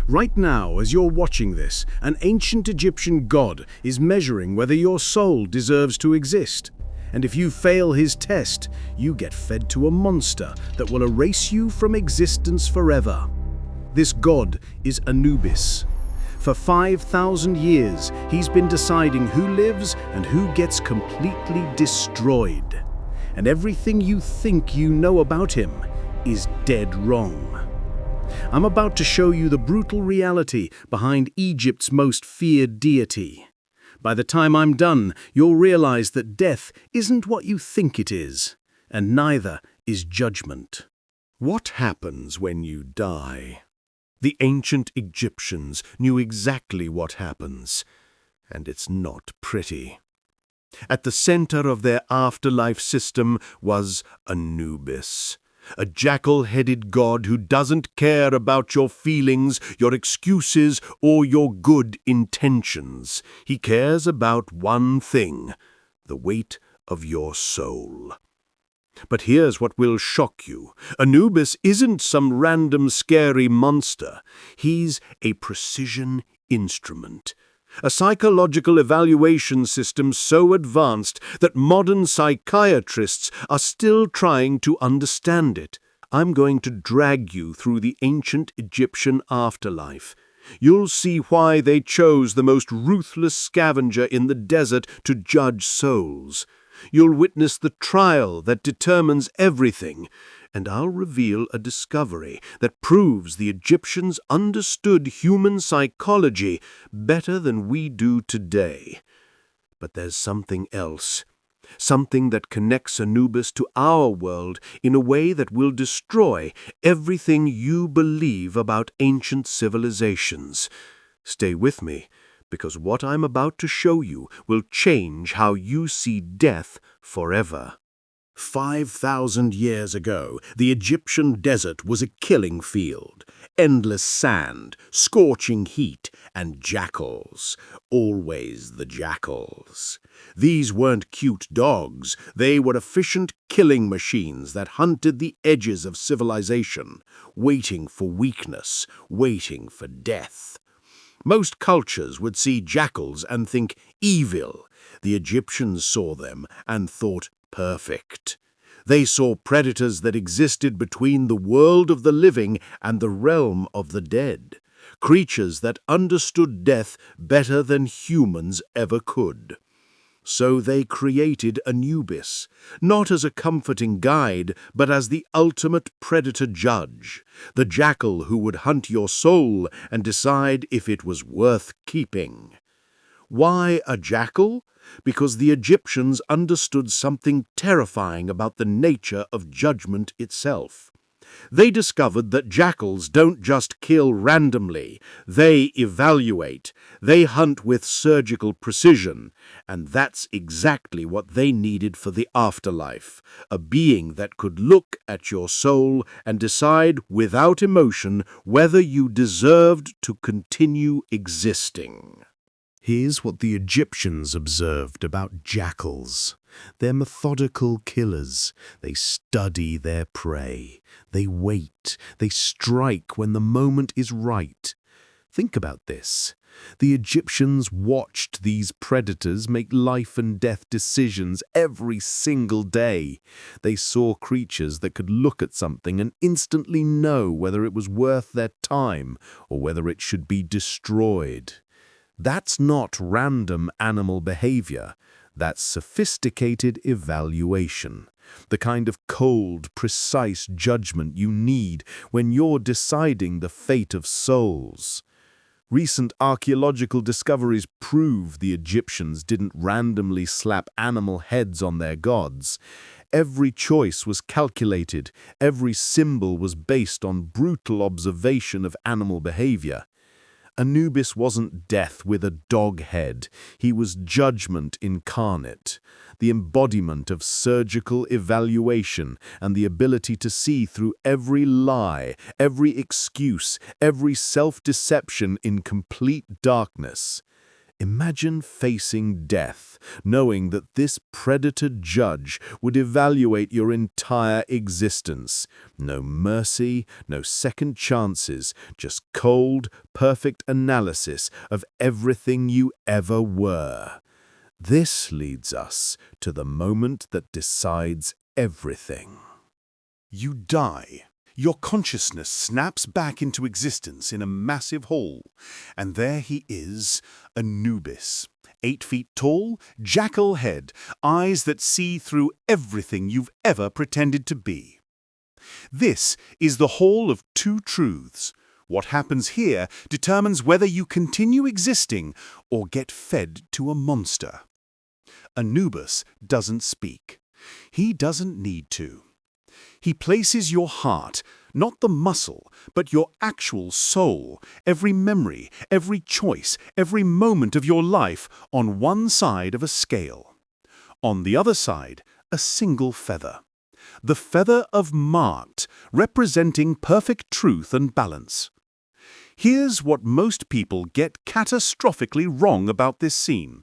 Right now, as you're watching this, an ancient Egyptian god is measuring whether your soul deserves to exist. And if you fail his test, you get fed to a monster that will erase you from existence forever. This god is Anubis. For 5,000 years, he's been deciding who lives and who gets completely destroyed. And everything you think you know about him is dead wrong. I'm about to show you the brutal reality behind Egypt's most feared deity. By the time I'm done, you'll realize that death isn't what you think it is, and neither is judgment. What happens when you die? The ancient Egyptians knew exactly what happens, and it's not pretty. At the center of their afterlife system was Anubis, a jackal-headed god who doesn't care about your feelings, your excuses, or your good intentions. He cares about one thing: the weight of your soul. But here's what will shock you. Anubis isn't some random scary monster. He's a precision instrument. A psychological evaluation system so advanced that modern psychiatrists are still trying to understand it. I'm going to drag you through the ancient Egyptian afterlife. You'll see why they chose the most ruthless scavenger in the desert to judge souls. You'll witness the trial that determines everything, and I'll reveal a discovery that proves the Egyptians understood human psychology better than we do today. But there's something else, something that connects Anubis to our world in a way that will destroy everything you believe about ancient civilizations. Stay with me, because what I'm about to show you will change how you see death forever. 5,000 years ago, the Egyptian desert was a killing field. Endless sand, scorching heat, and jackals. Always the jackals. These weren't cute dogs. They were efficient killing machines that hunted the edges of civilization, waiting for weakness, waiting for death. Most cultures would see jackals and think evil. The Egyptians saw them and thought perfect. They saw predators that existed between the world of the living and the realm of the dead, creatures that understood death better than humans ever could. So they created Anubis, not as a comforting guide, but as the ultimate predator judge, the jackal who would hunt your soul and decide if it was worth keeping. Why a jackal? Because the Egyptians understood something terrifying about the nature of judgment itself. They discovered that jackals don't just kill randomly, they evaluate. They hunt with surgical precision, and that's exactly what they needed for the afterlife, a being that could look at your soul and decide without emotion whether you deserved to continue existing. Here's what the Egyptians observed about jackals. They're methodical killers. They study their prey. They wait. They strike when the moment is right. Think about this. The Egyptians watched these predators make life and death decisions every single day. They saw creatures that could look at something and instantly know whether it was worth their time or whether it should be destroyed. That's not random animal behavior. That's sophisticated evaluation. The kind of cold, precise judgment you need when you're deciding the fate of souls. Recent archaeological discoveries prove the Egyptians didn't randomly slap animal heads on their gods. Every choice was calculated. Every symbol was based on brutal observation of animal behavior. Anubis wasn't death with a dog head. He was judgment incarnate, the embodiment of surgical evaluation and the ability to see through every lie, every excuse, every self-deception in complete darkness. Imagine facing death, knowing that this predator judge would evaluate your entire existence. No mercy, no second chances, just cold, perfect analysis of everything you ever were. This leads us to the moment that decides everything. You die. Your consciousness snaps back into existence in a massive hall, and there he is, Anubis. 8 feet tall, jackal head, eyes that see through everything you've ever pretended to be. This is the Hall of Two Truths. What happens here determines whether you continue existing or get fed to a monster. Anubis doesn't speak. He doesn't need to. He places your heart, not the muscle, but your actual soul, every memory, every choice, every moment of your life on one side of a scale. On the other side, a single feather. The feather of Mart, representing perfect truth and balance. Here's what most people get catastrophically wrong about this scene.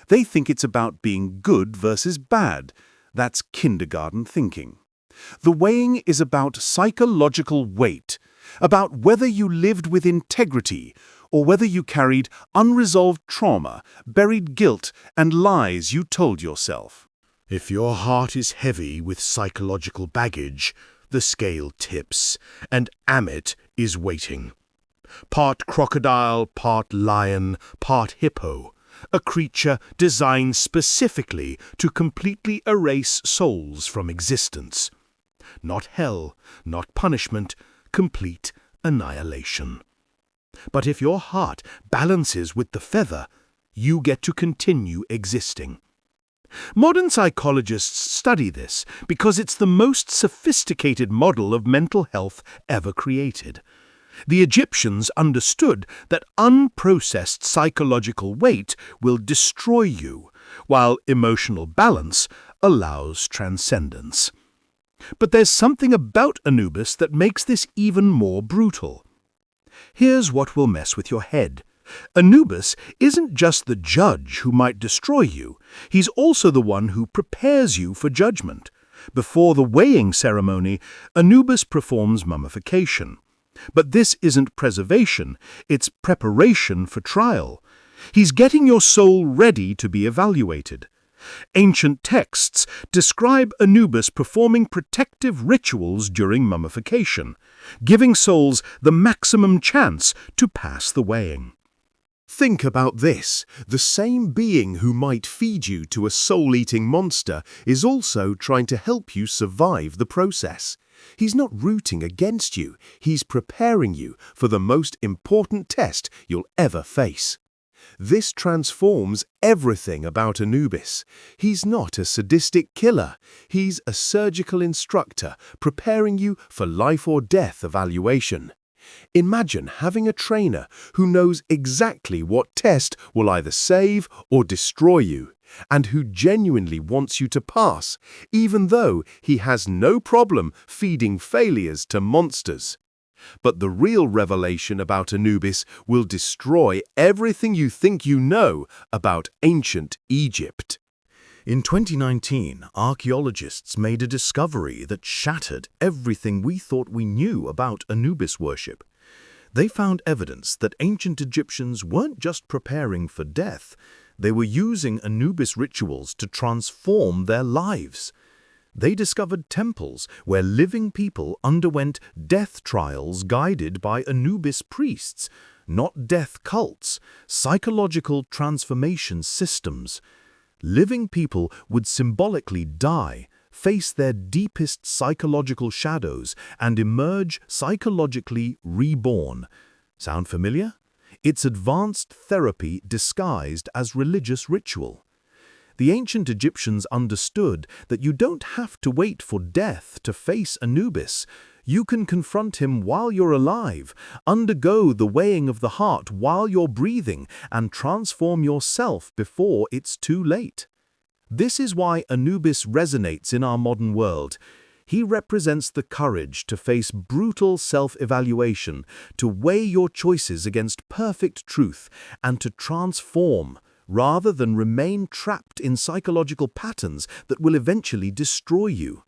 They think it's about being good versus bad. That's kindergarten thinking. The weighing is about psychological weight, about whether you lived with integrity or whether you carried unresolved trauma, buried guilt, and lies you told yourself. If your heart is heavy with psychological baggage, the scale tips, and Amit is waiting. Part crocodile, part lion, part hippo, a creature designed specifically to completely erase souls from existence. Not hell, not punishment, complete annihilation. But if your heart balances with the feather, you get to continue existing. Modern psychologists study this because it's the most sophisticated model of mental health ever created. The Egyptians understood that unprocessed psychological weight will destroy you, while emotional balance allows transcendence. But there's something about Anubis that makes this even more brutal. Here's what will mess with your head. Anubis isn't just the judge who might destroy you. He's also the one who prepares you for judgment. Before the weighing ceremony, Anubis performs mummification. But this isn't preservation, it's preparation for trial. He's getting your soul ready to be evaluated. Ancient texts describe Anubis performing protective rituals during mummification, giving souls the maximum chance to pass the weighing. Think about this. The same being who might feed you to a soul-eating monster is also trying to help you survive the process. He's not rooting against you. He's preparing you for the most important test you'll ever face. This transforms everything about Anubis. He's not a sadistic killer. He's a surgical instructor preparing you for life or death evaluation. Imagine having a trainer who knows exactly what test will either save or destroy you, and who genuinely wants you to pass, even though he has no problem feeding failures to monsters. But the real revelation about Anubis will destroy everything you think you know about ancient Egypt. In 2019, archaeologists made a discovery that shattered everything we thought we knew about Anubis worship. They found evidence that ancient Egyptians weren't just preparing for death, they were using Anubis rituals to transform their lives. They discovered temples where living people underwent death trials guided by Anubis priests, not death cults, psychological transformation systems. Living people would symbolically die, face their deepest psychological shadows, and emerge psychologically reborn. Sound familiar? It's advanced therapy disguised as religious ritual. The ancient Egyptians understood that you don't have to wait for death to face Anubis. You can confront him while you're alive, undergo the weighing of the heart while you're breathing, and transform yourself before it's too late. This is why Anubis resonates in our modern world. He represents the courage to face brutal self-evaluation, to weigh your choices against perfect truth, and to transform, rather than remain trapped in psychological patterns that will eventually destroy you.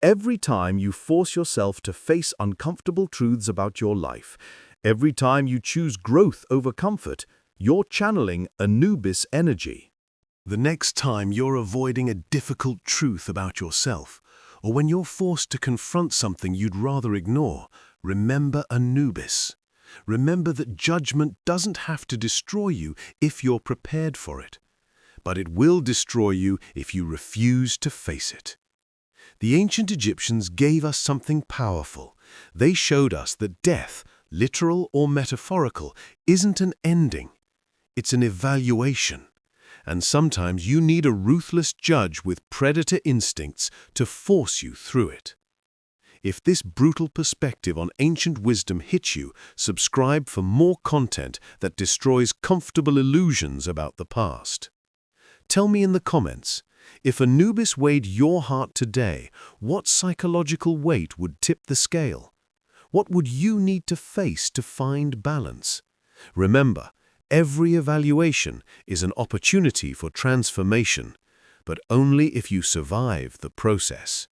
Every time you force yourself to face uncomfortable truths about your life, every time you choose growth over comfort, you're channeling Anubis energy. The next time you're avoiding a difficult truth about yourself, or when you're forced to confront something you'd rather ignore, remember Anubis. Remember that judgment doesn't have to destroy you if you're prepared for it, but it will destroy you if you refuse to face it. The ancient Egyptians gave us something powerful. They showed us that death, literal or metaphorical, isn't an ending. It's an evaluation. And sometimes you need a ruthless judge with predator instincts to force you through it. If this brutal perspective on ancient wisdom hits you, subscribe for more content that destroys comfortable illusions about the past. Tell me in the comments, if Anubis weighed your heart today, what psychological weight would tip the scale? What would you need to face to find balance? Remember, every evaluation is an opportunity for transformation, but only if you survive the process.